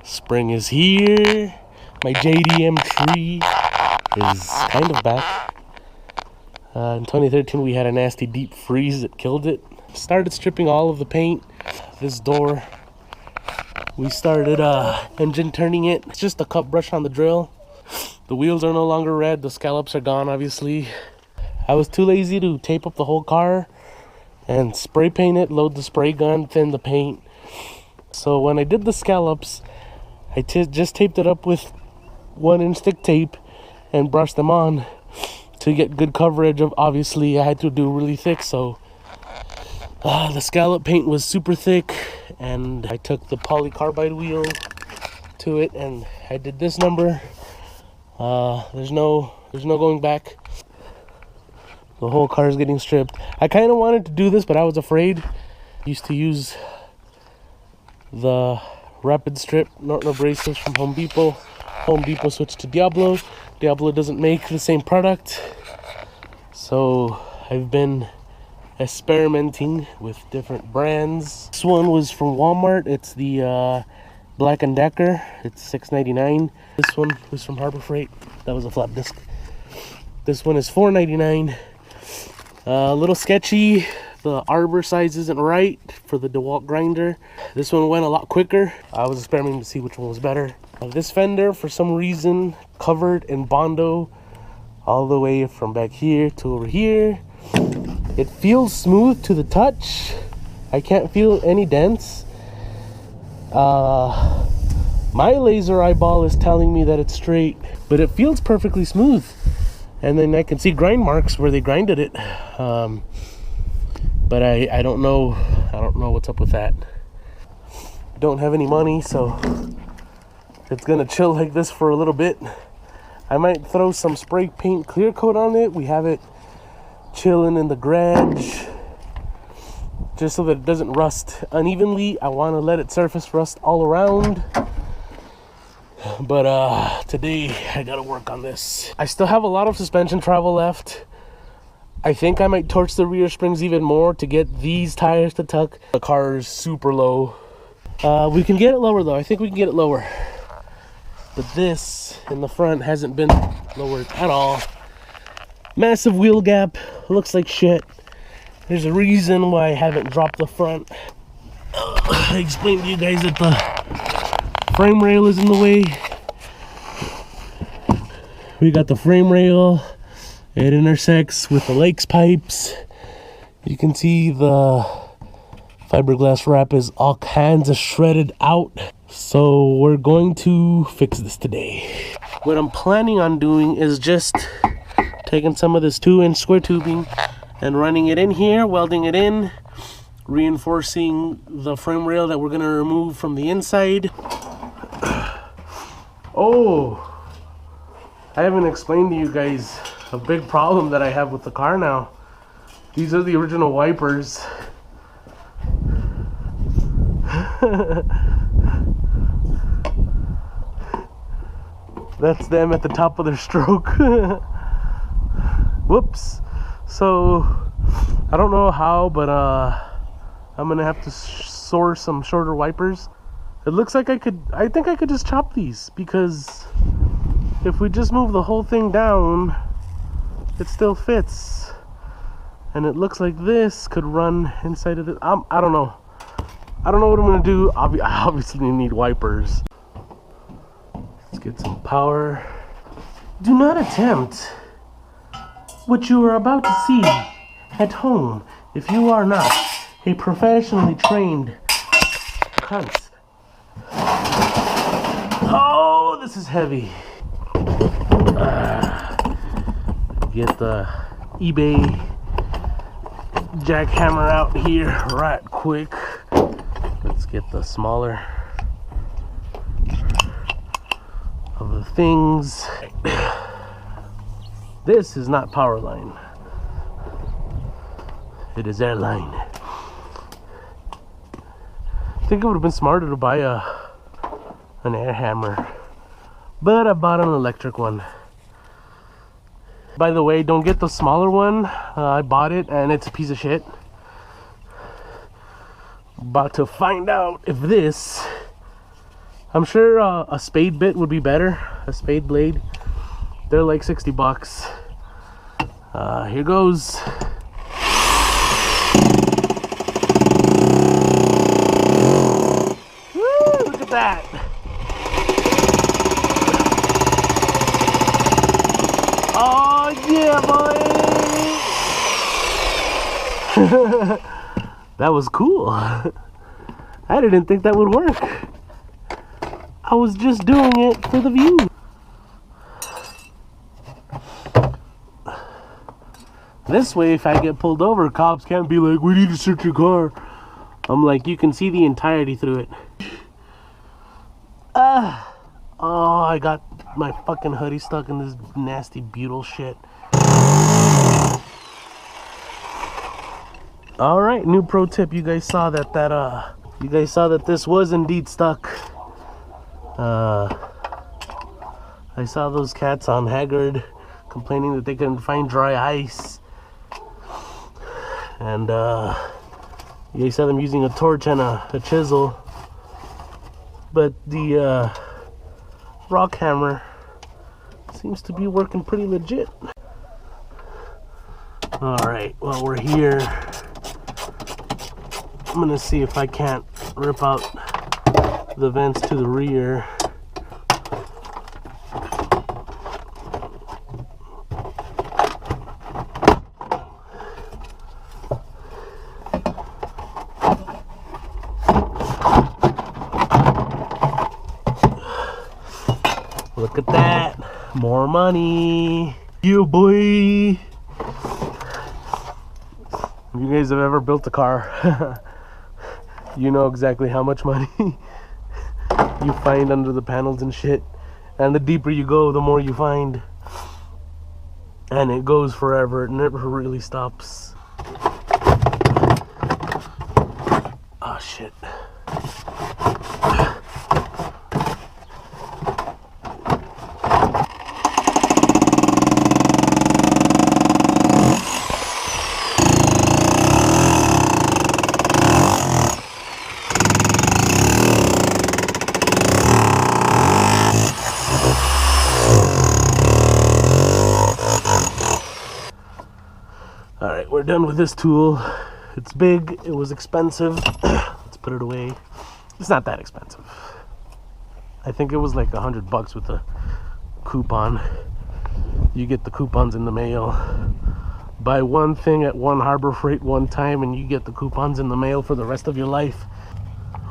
Spring is here. My JDM tree is kind of back. In 2013 we had a nasty deep freeze that killed it. Started stripping all of the paint. This door, we started engine turning it. It's just a cup brush on the drill. The wheels are no longer red. The scallops are gone, obviously. I was too lazy to tape up the whole car and spray paint it, load the spray gun, thin the paint. So when I did the scallops, I just taped it up with 1-inch thick tape and brushed them on to get good coverage. Of obviously I had to do really thick, so the scallop paint was super thick, and I took the polycarbide wheel to it and I did this number. There's no going back. The whole car is getting stripped. I kind of wanted to do this, but I was afraid. Used to use the Rapid Strip Norton abrasives from Home Depot. Home Depot switched to Diablo. Diablo doesn't make the same product, so I've been experimenting with different brands. This one was from Walmart. It's the Black & Decker. It's $6.99. This one was from Harbor Freight. That was a flap disc. This one is $4.99. A little sketchy. The arbor size isn't right for the DeWalt grinder. This one went a lot quicker. I was experimenting to see which one was better. This fender, for some reason, covered in Bondo all the way from back here to over here. It feels smooth to the touch. I can't feel any dents. My laser eyeball is telling me that it's straight, but it feels perfectly smooth. And then I can see grind marks where they grinded it. But I don't know what's up with that. Don't have any money, so it's gonna chill like this for a little bit. I might throw some spray paint clear coat on it. We have it chilling in the garage just so that it doesn't rust unevenly. I want to let it surface rust all around, but today I gotta work on this. I still have a lot of suspension travel left. I think I might torch the rear springs even more to get these tires to tuck. The car is super low. We can get it lower though. I think we can get it lower, but this in the front hasn't been lowered at all. Massive wheel gap, looks like shit. There's a reason why I haven't dropped the front. I explained to you guys that the frame rail is in the way. We got the frame rail. It intersects with the lakes pipes. You can see the fiberglass wrap is all kinds of shredded out. So we're going to fix this today. What I'm planning on doing is just taking some of this 2-inch square tubing and running it in here, welding it in, reinforcing the frame rail that we're gonna remove from the inside. Oh, I haven't explained to you guys a big problem that I have with the car now. These are the original wipers. That's them at the top of their stroke. Whoops. So I don't know how, but I'm gonna have to source some shorter wipers. It looks like I think I could just chop these, because if we just move the whole thing down, it still fits. And it looks like this could run inside of it. I don't know. I don't know what I'm gonna do. I obviously need wipers. Let's get some power. Do not attempt what you are about to see at home if you are not a professionally trained cunt. Oh, this is heavy. Get the eBay jackhammer out here right quick. Let's get the smaller of the things. This is not power line. It is airline. I think it would have been smarter to buy an air hammer, but I bought an electric one. By the way, don't get the smaller one. I bought it and it's a piece of shit. About to find out if this I'm sure a spade bit would be better. A spade blade. They're like 60 bucks. Here goes. Woo, look at that. Oh yeah, boy. That was cool. I didn't think that would work. I was just doing it for the view. This way, if I get pulled over, cops can't be like, we need to search your car. I'm like, you can see the entirety through it. Oh, I got my fucking hoodie stuck in this nasty butyl shit. All right, new pro tip. You guys saw that this was indeed stuck. I saw those cats on Haggard complaining that they couldn't find dry ice. And you saw them using a torch and a chisel. But the rock hammer seems to be working pretty legit. Alright, well, we're here. I'm gonna see if I can't rip out the vents to the rear. Look at that. More money. You boy. If you guys have ever built a car, you know exactly how much money you find under the panels and shit. And the deeper you go, the more you find. And it goes forever. It never really stops. Oh shit. Alright, we're done with this tool. It's big, it was expensive. Let's put it away. It's not that expensive. I think it was like $100 with a coupon. You get the coupons in the mail. Buy one thing at one Harbor Freight one time and you get the coupons in the mail for the rest of your life.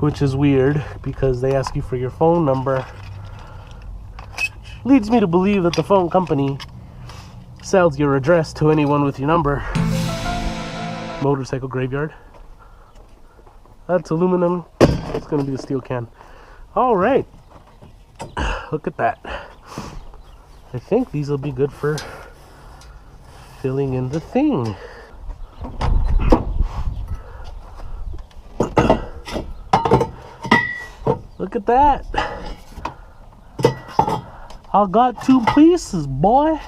Which is weird because they ask you for your phone number. Leads me to believe that the phone company sells your address to anyone with your number. Motorcycle graveyard. That's aluminum. It's gonna be a steel can. All right. Look at that. I think these will be good for filling in the thing. Look at that. I got 2 pieces, boy.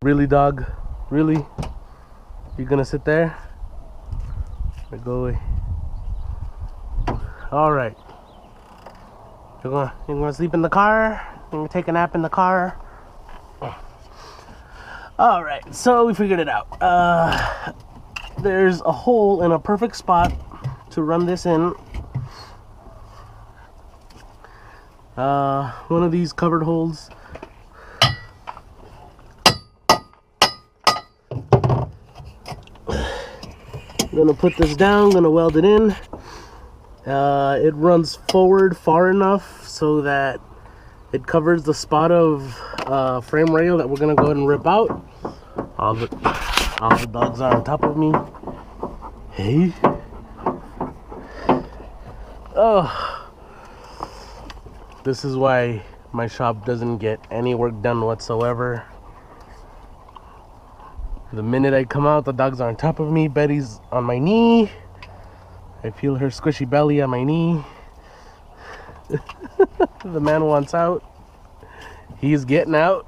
Really, dog? Really? You gonna sit there? Or go away? Alright. You're gonna sleep in the car? You're gonna take a nap in the car? Alright, so we figured it out. There's a hole in a perfect spot to run this in. One of these covered holes. I'm gonna put this down, gonna weld it in. It runs forward far enough so that it covers the spot of frame rail that we're gonna go ahead and rip out. All the dogs are on top of me. Hey. Oh. This is why my shop doesn't get any work done whatsoever. The minute I come out, the dogs are on top of me. Betty's on my knee. I feel her squishy belly on my knee. The man wants out. He's getting out.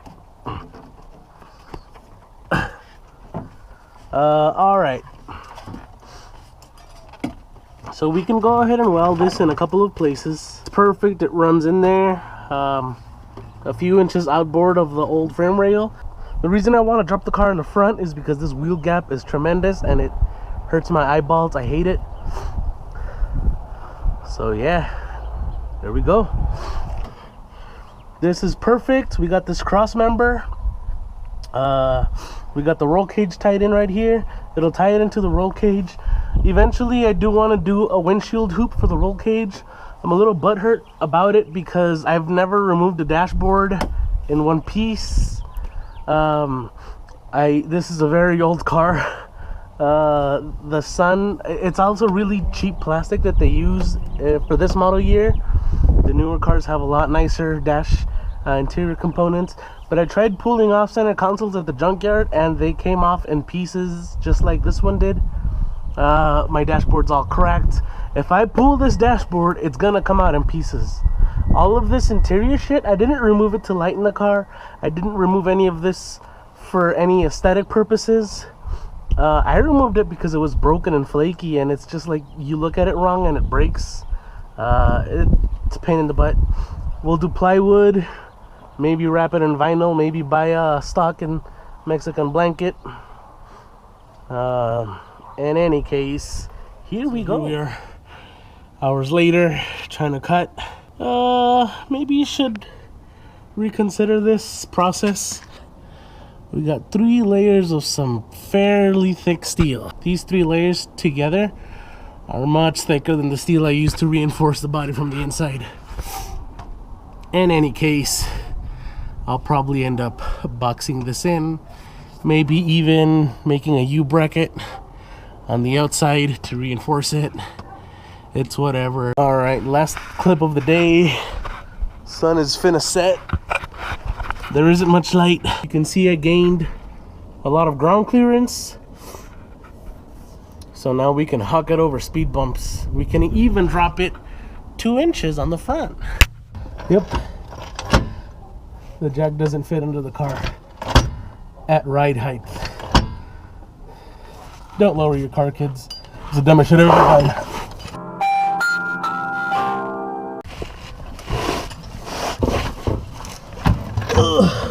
Alright. So we can go ahead and weld this in a couple of places. It's perfect, it runs in there. A few inches outboard of the old frame rail. The reason I want to drop the car in the front is because this wheel gap is tremendous and it hurts my eyeballs. I hate it. So yeah, there we go. This is perfect. We got this cross member. We got the roll cage tied in right here. It'll tie it into the roll cage. Eventually I do want to do a windshield hoop for the roll cage. I'm a little butthurt about it because I've never removed the dashboard in one piece. This is a very old car. The sun, it's also really cheap plastic that they use for this model year. The newer cars have a lot nicer dash interior components, but I tried pulling off center consoles at the junkyard and they came off in pieces just like this one did. My dashboard's all cracked. If I pull this dashboard, it's gonna come out in pieces. All of this interior shit, I didn't remove it to lighten the car. I didn't remove any of this for any aesthetic purposes. I removed it because it was broken and flaky, and it's just like you look at it wrong and it breaks. It's a pain in the butt. We'll do plywood, maybe wrap it in vinyl, maybe buy a stock in Mexican blanket. In any case, here we go. We are hours later trying to cut. Maybe you should reconsider this process. We got 3 layers of some fairly thick steel. These 3 layers together are much thicker than the steel I used to reinforce the body from the inside. In any case, I'll probably end up boxing this in, maybe even making a U-bracket on the outside to reinforce it. It's whatever. All right, last clip of the day. Sun is finna set. There isn't much light. You can see I gained a lot of ground clearance. So now we can huck it over speed bumps. We can even drop it 2 inches on the front. Yep. The jack doesn't fit under the car at ride height. Don't lower your car, kids. It's the dumbest shit I've ever done. Ugh.